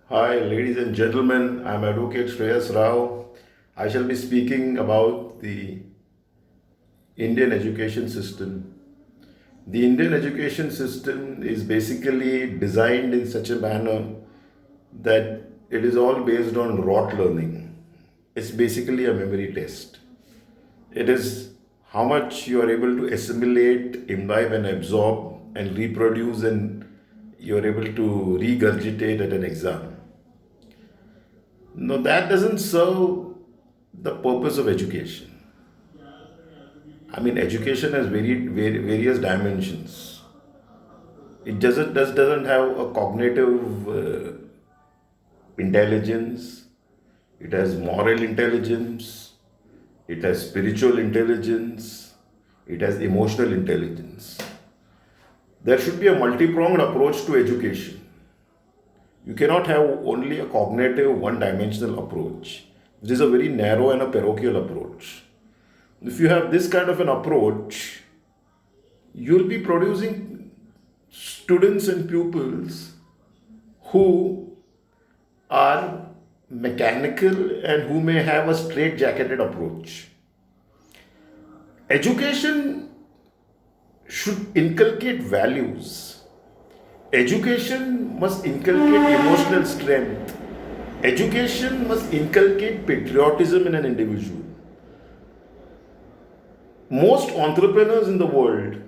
Hi, ladies and gentlemen. I'm Advocate Shreyas Rao. I shall be speaking about the Indian education system. The Indian education system is basically designed in such a manner that it is all based on rote learning. It's basically a memory test. It is how much you are able to assimilate, imbibe, and absorb and reproduce, and you're able to regurgitate at an exam. No, that doesn't serve the purpose of education. I mean, education has various dimensions. It doesn't have a cognitive intelligence. It has moral intelligence. It has spiritual intelligence. It has emotional intelligence. There should be a multi-pronged approach to education. You cannot have only a cognitive, one-dimensional approach. This is a very narrow and a parochial approach. If you have this kind of an approach, you'll be producing students and pupils who are mechanical and who may have a straight-jacketed approach. Education should inculcate values. Education must inculcate emotional strength. Education must inculcate patriotism in an individual. Most entrepreneurs in the world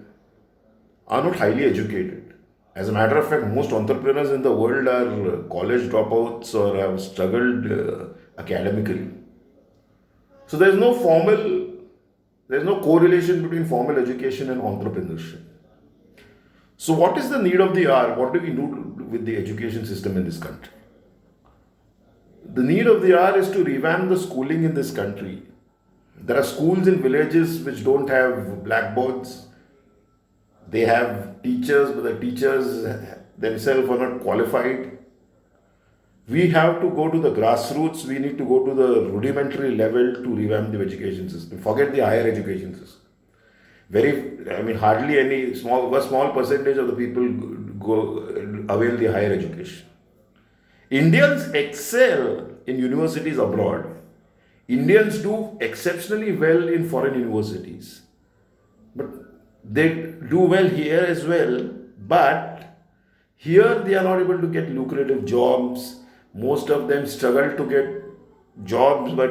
are not highly educated. As a matter of fact, most entrepreneurs in the world are college dropouts or have struggled academically. So there's no correlation between formal education and entrepreneurship. So, what is the need of the hour? What do we do with the education system in this country? The need of the hour is to revamp the schooling in this country. There are schools in villages which don't have blackboards. They have teachers, but the teachers themselves are not qualified. We have to go to the grassroots. We need to go to the rudimentary level to revamp the education system. Forget the higher education system. Hardly any a small percentage of the people go avail the higher education. Indians excel in universities abroad. Indians do exceptionally well in foreign universities. But they do well here as well. But here they are not able to get lucrative jobs. Most of them struggle to get jobs but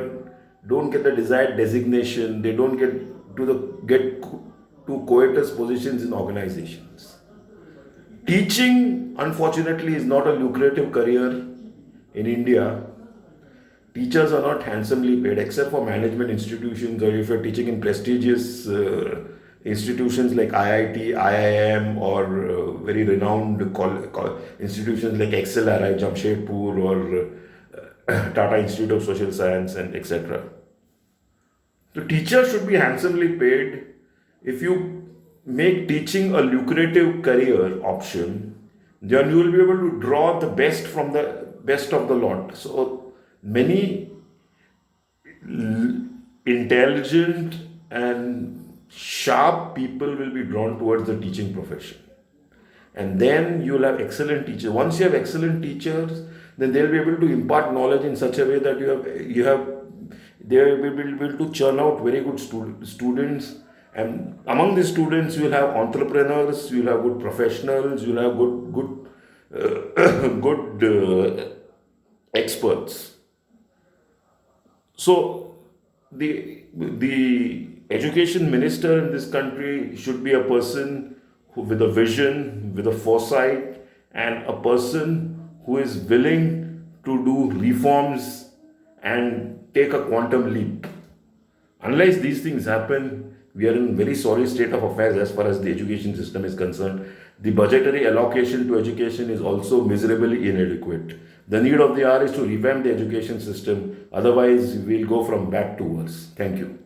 don't get the desired designation. They don't get to covetous positions in organizations. Teaching, unfortunately, is not a lucrative career in India. Teachers are not handsomely paid except for management institutions, or if you're teaching in prestigious institutions like IIT, IIM, or very renowned institutions like XLRI, Jamshedpur, or Tata Institute of Social Science, and etc. So teachers should be handsomely paid. If you make teaching a lucrative career option, then you will be able to draw the best from the best of the lot. So many intelligent and sharp people will be drawn towards the teaching profession. And then you'll have excellent teachers. Once you have excellent teachers, then they'll be able to impart knowledge in such a way that they will be able to churn out very good students. And among the students, you'll have entrepreneurs, you'll have good professionals, you'll have good experts. So the education minister in this country should be a person with a vision, with a foresight, and a person who is willing to do reforms and take a quantum leap. Unless these things happen, we are in a very sorry state of affairs as far as the education system is concerned. The budgetary allocation to education is also miserably inadequate. The need of the hour is to revamp the education system, otherwise, we'll go from bad to worse. Thank you.